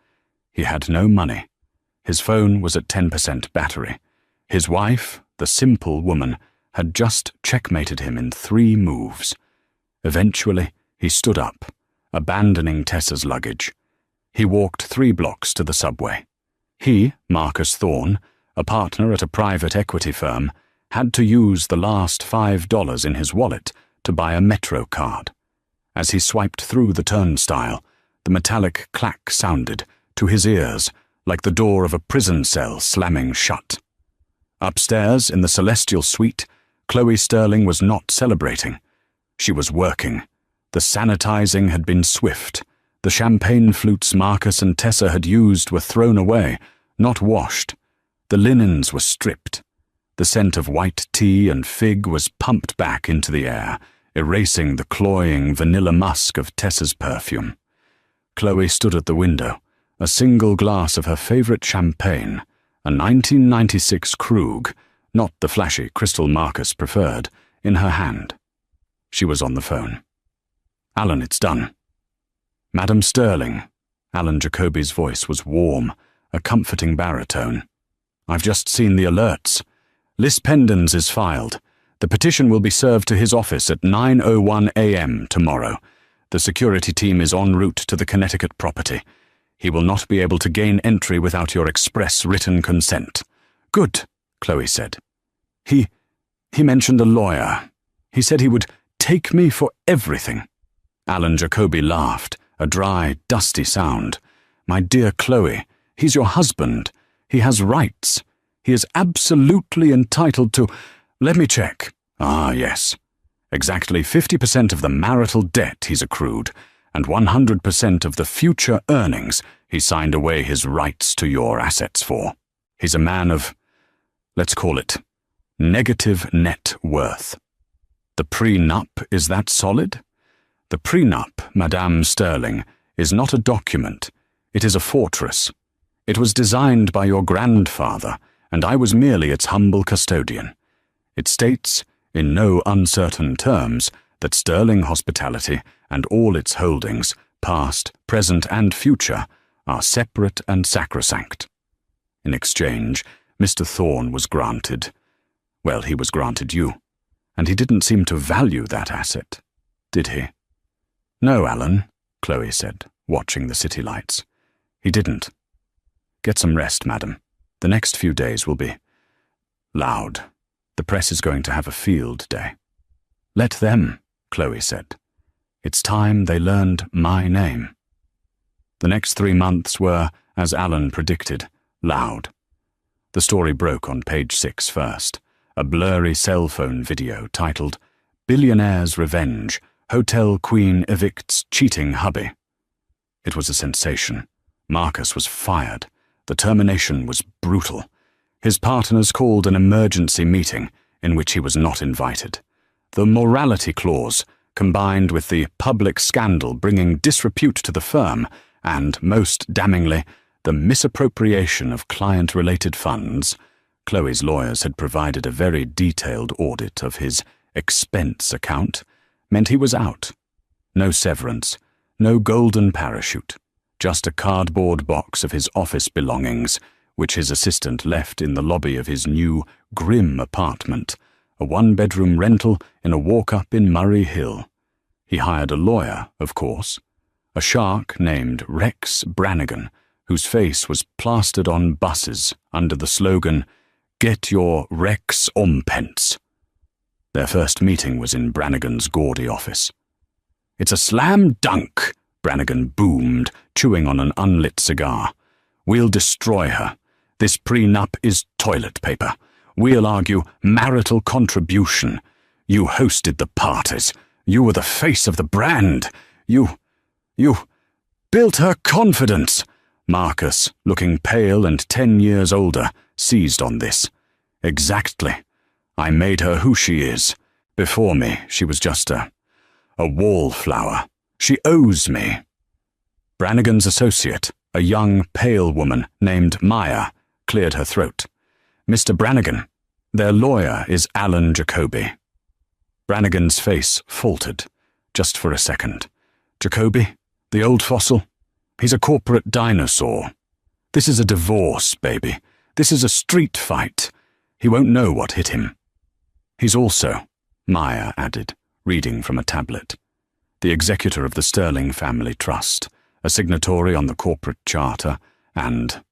He had no money. His phone was at 10% battery. His wife, the simple woman, had just checkmated him in 3 moves. Eventually, he stood up, abandoning Tessa's luggage. He walked 3 blocks to the subway. He, Marcus Thorne, a partner at a private equity firm, had to use the last $5 in his wallet to buy a Metro card. As he swiped through the turnstile, the metallic clack sounded, to his ears, like the door of a prison cell slamming shut. Upstairs, in the celestial suite, Chloe Sterling was not celebrating. She was working. The sanitizing had been swift. The champagne flutes Marcus and Tessa had used were thrown away, not washed. The linens were stripped. The scent of white tea and fig was pumped back into the air, erasing the cloying vanilla musk of Tessa's perfume. Chloe stood at the window, a single glass of her favorite champagne, a 1996 Krug, not the flashy crystal Marcus preferred, in her hand. She was on the phone. Alan, it's done. Madam Sterling. Alan Jacoby's voice was warm, a comforting baritone. I've just seen the alerts. Liz Pendon's is filed. The petition will be served to his office at 9:01 a.m. tomorrow. The security team is en route to the Connecticut property. He will not be able to gain entry without your express written consent. Good, Chloe said. He mentioned a lawyer. He said he would take me for everything. Alan Jacoby laughed, a dry, dusty sound. My dear Chloe, he's your husband. He has rights. He is absolutely entitled to... Let me check. Ah, yes. Exactly 50% of the marital debt he's accrued, and 100% of the future earnings he signed away his rights to your assets for. He's a man of, let's call it, negative net worth. The prenup, is that solid? The prenup, Madame Sterling, is not a document. It is a fortress. It was designed by your grandfather, and I was merely its humble custodian. It states, in no uncertain terms, that Sterling Hospitality and all its holdings, past, present, and future, are separate and sacrosanct. In exchange, Mr. Thorne was granted, well, he was granted you, and he didn't seem to value that asset, did he? No, Alan, Chloe said, watching the city lights. He didn't. Get some rest, madam. The next few days will be loud. The press is going to have a field day. Let them, Chloe said. It's time they learned my name. The next 3 months were, as Alan predicted, loud. The story broke on page 6 first, a blurry cell phone video titled Billionaire's Revenge, Hotel Queen Evicts Cheating Hubby. It was a sensation. Marcus was fired. The termination was brutal. His partners called an emergency meeting in which he was not invited. The morality clause, combined with the public scandal bringing disrepute to the firm, and, most damningly, the misappropriation of client-related funds, Chloe's lawyers had provided a very detailed audit of his expense account, meant he was out. No severance, no golden parachute, just a cardboard box of his office belongings, which his assistant left in the lobby of his new, grim apartment, a one-bedroom rental in a walk-up in Murray Hill. He hired a lawyer, of course, a shark named Rex Brannigan, whose face was plastered on buses under the slogan, "Get your Rex Ompence." Their first meeting was in Brannigan's gaudy office. "It's a slam dunk," Brannigan boomed, chewing on an unlit cigar. "We'll destroy her. This prenup is toilet paper. We'll argue marital contribution. You hosted the parties. You were the face of the brand. You built her confidence." Marcus, looking pale and 10 years older, seized on this. "Exactly. I made her who she is. Before me, she was just a wallflower. She owes me." Brannigan's associate, a young, pale woman named Maya, cleared her throat. "Mr. Brannigan, their lawyer is Alan Jacoby." Brannigan's face faltered, just for a second. "Jacoby? The old fossil? He's a corporate dinosaur. This is a divorce, baby. This is a street fight. He won't know what hit him." "He's also," Maya added, reading from a tablet, "the executor of the Sterling Family Trust, a signatory on the corporate charter, and...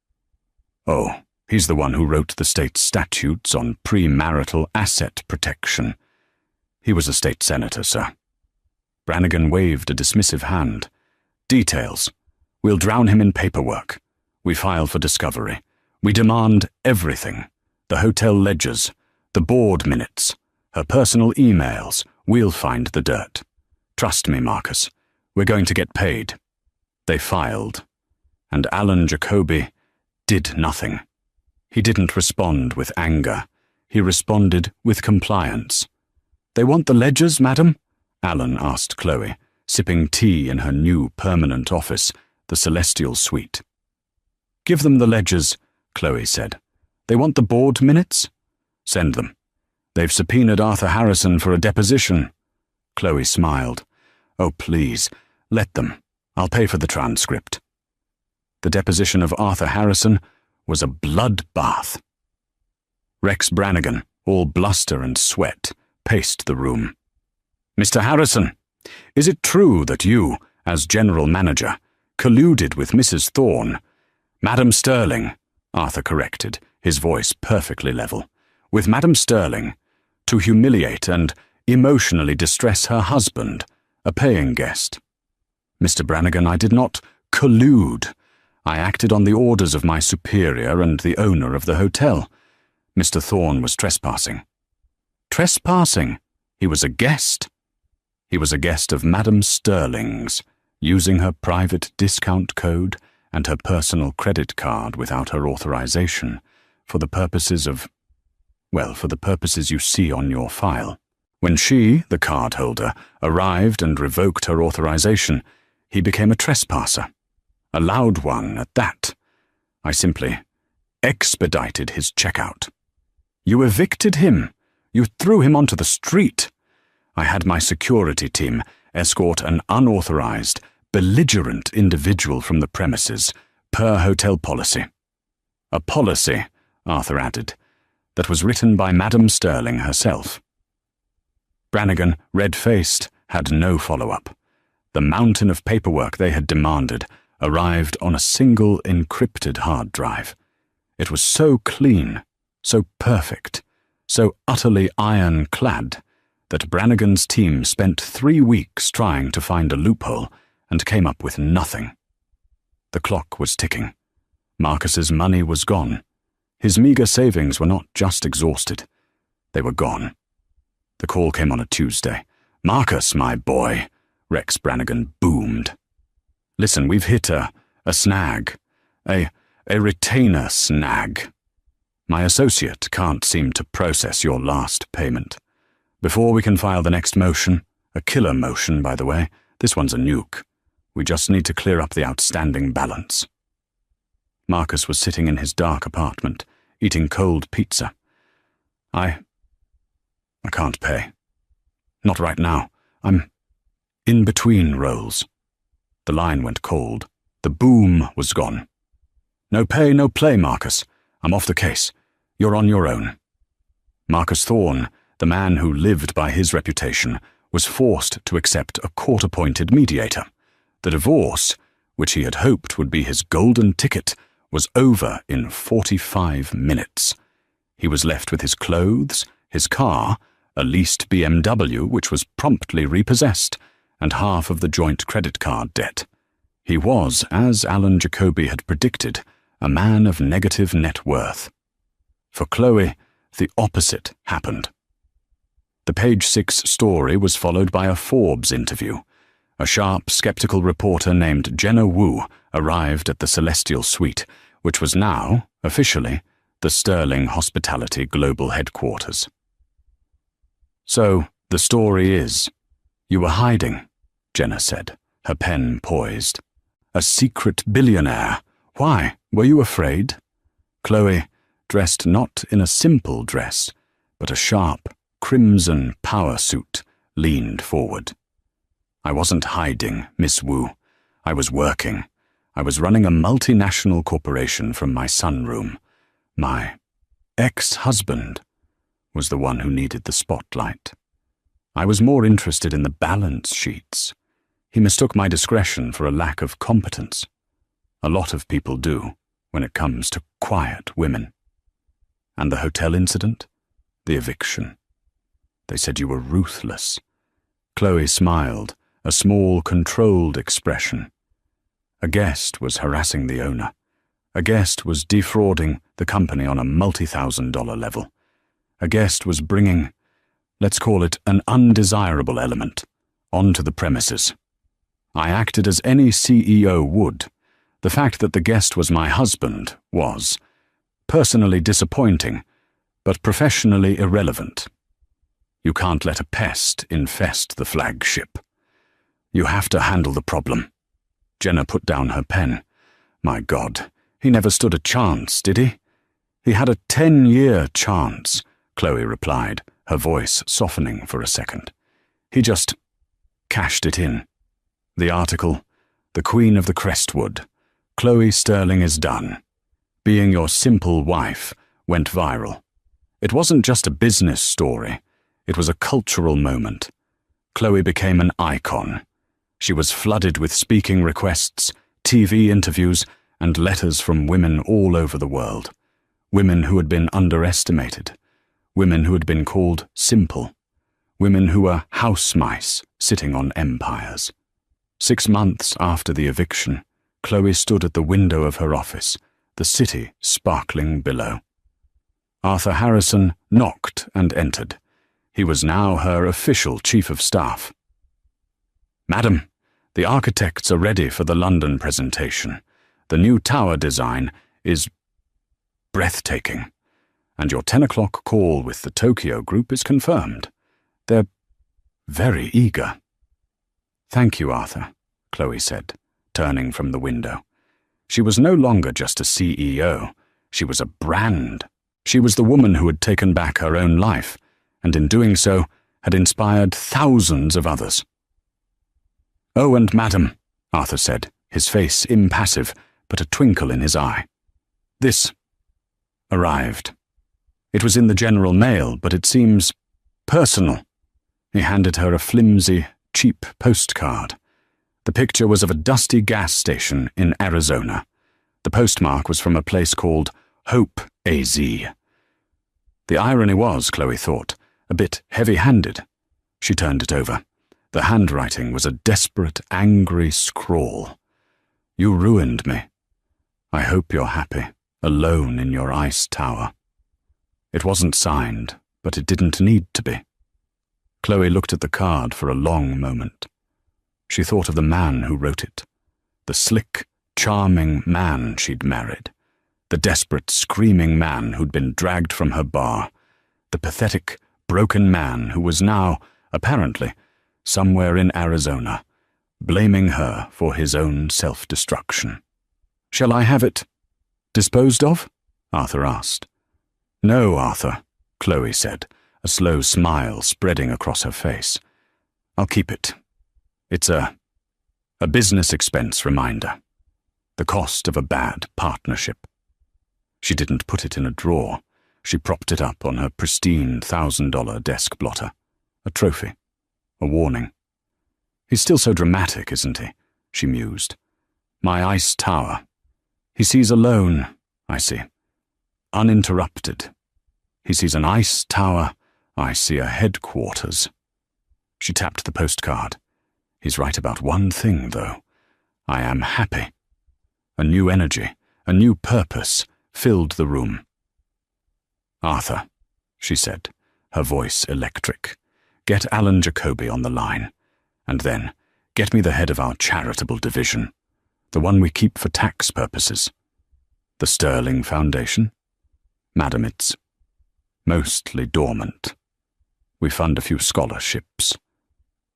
oh, he's the one who wrote the state statutes on premarital asset protection. He was a state senator, sir." Brannigan waved a dismissive hand. "Details. We'll drown him in paperwork. We file for discovery. We demand everything. The hotel ledgers, the board minutes, her personal emails. We'll find the dirt. Trust me, Marcus. We're going to get paid." They filed. And Alan Jacoby did nothing. He didn't respond with anger. He responded with compliance. "They want the ledgers, madam?" Alan asked Chloe, sipping tea in her new permanent office, the Celestial Suite. "Give them the ledgers," Chloe said. "They want the board minutes?" "Send them. They've subpoenaed Arthur Harrison for a deposition." Chloe smiled. "Oh, please, let them. I'll pay for the transcript." The deposition of Arthur Harrison was a bloodbath. Rex Brannigan, all bluster and sweat, paced the room. "Mr. Harrison, is it true that you, as general manager, colluded with Mrs. Thorne?" "Madam Sterling," Arthur corrected, his voice perfectly level. "With Madam Sterling, to humiliate and emotionally distress her husband, a paying guest." "Mr. Brannigan, I did not collude. I acted on the orders of my superior and the owner of the hotel. Mr. Thorne was trespassing." trespassing. He was a guest. He was a guest of Madame Sterling's, using her private discount code and her personal credit card without her authorization, for the purposes of, well, for the purposes you see on your file. When she, the cardholder, arrived and revoked her authorization, he became a trespasser. A loud one at that. I simply expedited his checkout. You evicted him. You threw him onto the street. I had my security team escort an unauthorized, belligerent individual from the premises, per hotel policy. A policy, Arthur added, that was written by Madame Sterling herself. Brannigan, red-faced, had no follow-up. The mountain of paperwork they had demanded arrived on a single encrypted hard drive. It was so clean, so perfect, so utterly ironclad that Brannigan's team spent 3 weeks trying to find a loophole and came up with nothing. The clock was ticking. Marcus's money was gone. His meager savings were not just exhausted. They were gone. The call came on a Tuesday. "Marcus, my boy," Rex Brannigan boomed. "Listen, we've hit a snag. A retainer snag. My associate can't seem to process your last payment. Before we can file the next motion, a killer motion, by the way, this one's a nuke, we just need to clear up the outstanding balance." Marcus was sitting in his dark apartment, eating cold pizza. I can't pay. Not right now. I'm in between roles. The line went cold. The boom was gone. "No pay, no play, Marcus. I'm off the case. You're on your own." Marcus Thorne, the man who lived by his reputation, was forced to accept a court-appointed mediator. The divorce, which he had hoped would be his golden ticket, was over in 45 minutes. He was left with his clothes, his car, a leased BMW which was promptly repossessed, and half of the joint credit card debt. He was, as Alan Jacoby had predicted, a man of negative net worth. For Chloe, the opposite happened. The Page 6 story was followed by a Forbes interview. A sharp, skeptical reporter named Jenna Wu arrived at the Celestial Suite, which was now, officially, the Sterling Hospitality Global Headquarters. "So, the story is, you were hiding," Jenna said, her pen poised. "A secret billionaire. Why? Were you afraid?" Chloe, dressed not in a simple dress, but a sharp, crimson power suit, leaned forward. "I wasn't hiding, Miss Wu. I was working. I was running a multinational corporation from my sunroom. My ex-husband was the one who needed the spotlight. I was more interested in the balance sheets. He mistook my discretion for a lack of competence. A lot of people do when it comes to quiet women. And the hotel incident? The eviction. They said you were ruthless." Chloe smiled, a small, controlled expression. A guest was harassing the owner. A guest was defrauding the company on a multi-thousand-dollar level. A guest was bringing, let's call it an undesirable element, onto the premises. I acted as any CEO would. The fact that the guest was my husband was, personally disappointing, but professionally irrelevant. You can't let a pest infest the flagship. You have to handle the problem. Jenna put down her pen. My God, he never stood a chance, did he? He had a 10-year chance, Chloe replied, her voice softening for a second. He just cashed it in. The article, "The Queen of the Crestwood. Chloe Sterling is done. Being your simple wife," went viral. It wasn't just a business story. It was a cultural moment. Chloe became an icon. She was flooded with speaking requests, TV interviews, and letters from women all over the world. Women who had been underestimated. Women who had been called simple. Women who were house mice sitting on empires. 6 months after the eviction, Chloe stood at the window of her office, the city sparkling below. Arthur Harrison knocked and entered. He was now her official chief of staff. "Madam, the architects are ready for the London presentation. The new tower design is breathtaking, and your 10 o'clock call with the Tokyo group is confirmed. They're very eager." "Thank you, Arthur," Chloe said, turning from the window. She was no longer just a CEO. She was a brand. She was the woman who had taken back her own life, and in doing so had inspired thousands of others. "Oh, and madam," Arthur said, his face impassive, but a twinkle in his eye. "This arrived. It was in the General Mail, but it seems personal." He handed her a flimsy, cheap postcard. The picture was of a dusty gas station in Arizona. The postmark was from a place called Hope, AZ. The irony was, Chloe thought, a bit heavy-handed. She turned it over. The handwriting was a desperate, angry scrawl. "You ruined me. I hope you're happy, alone in your ice tower." It wasn't signed, but it didn't need to be. Chloe looked at the card for a long moment. She thought of the man who wrote it, the slick, charming man she'd married, the desperate, screaming man who'd been dragged from her bar, the pathetic, broken man who was now, apparently, somewhere in Arizona, blaming her for his own self-destruction. "Shall I have it disposed of?" Arthur asked. "No, Arthur," Chloe said, a slow smile spreading across her face. "I'll keep it. It's a business expense reminder. The cost of a bad partnership." She didn't put it in a drawer. She propped it up on her pristine $1,000 desk blotter. A trophy. A warning. "He's still so dramatic, isn't he?" she mused. "My ice tower. He sees alone, I see. Uninterrupted. He sees an ice tower, I see a headquarters." She tapped the postcard. "He's right about one thing, though. I am happy." A new energy, a new purpose, filled the room. "Arthur," she said, her voice electric, "get Alan Jacoby on the line. And then, get me the head of our charitable division, the one we keep for tax purposes." "The Sterling Foundation?" "Madam, it's mostly dormant. We fund a few scholarships."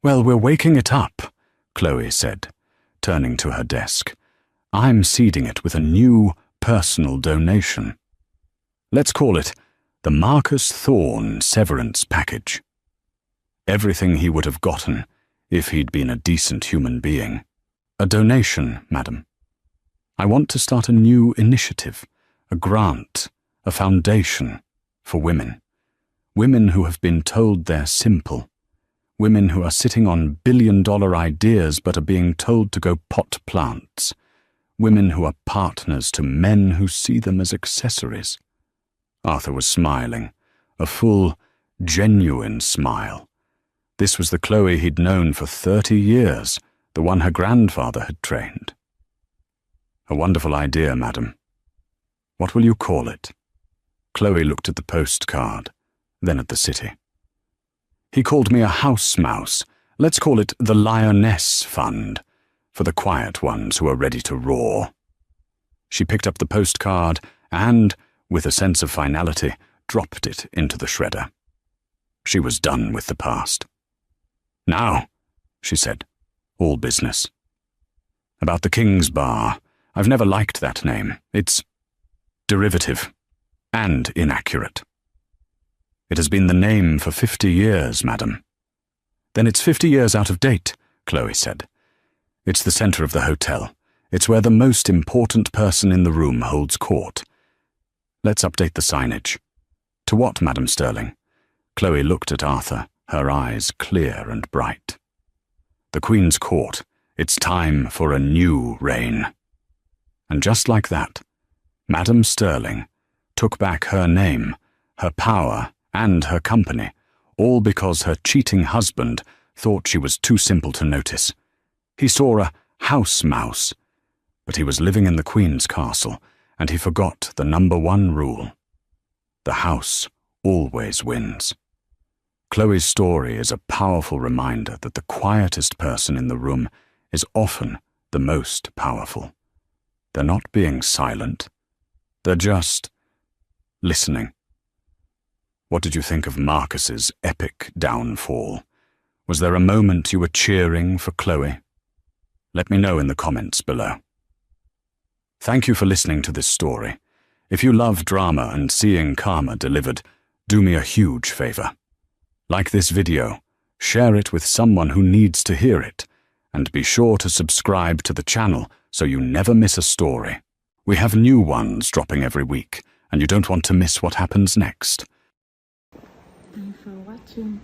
"Well, we're waking it up," Chloe said, turning to her desk. "I'm seeding it with a new personal donation. Let's call it the Marcus Thorne Severance Package. Everything he would have gotten if he'd been a decent human being. A donation, madam. I want to start a new initiative, a grant, a foundation for women. Women who have been told they're simple. Women who are sitting on billion-dollar ideas but are being told to go pot plants. Women who are partners to men who see them as accessories." Arthur was smiling, a full, genuine smile. This was the Chloe he'd known for 30 years, the one her grandfather had trained. "A wonderful idea, madam. What will you call it?" Chloe looked at the postcard, then at the city. "He called me a house mouse. Let's call it the Lioness Fund, for the quiet ones who are ready to roar." She picked up the postcard and, with a sense of finality, dropped it into the shredder. She was done with the past. "Now," she said, "all business. About the King's Bar. I've never liked that name. It's derivative and inaccurate. It has been the name for 50 years, madam." "Then it's 50 years out of date," Chloe said. "It's the center of the hotel. It's where the most important person in the room holds court. Let's update the signage." "To what, Madam Sterling?" Chloe looked at Arthur, her eyes clear and bright. "The Queen's Court. It's time for a new reign." And just like that, Madam Sterling took back her name, her power, and her company, all because her cheating husband thought she was too simple to notice. He saw a house mouse, but he was living in the Queen's castle, and he forgot the #1 rule. The house always wins. Chloe's story is a powerful reminder that the quietest person in the room is often the most powerful. They're not being silent. They're just listening. What did you think of Marcus's epic downfall? Was there a moment you were cheering for Chloe? Let me know in the comments below. Thank you for listening to this story. If you love drama and seeing karma delivered, do me a huge favor. Like this video, share it with someone who needs to hear it, and be sure to subscribe to the channel so you never miss a story. We have new ones dropping every week, and you don't want to miss what happens next. Thanks for watching.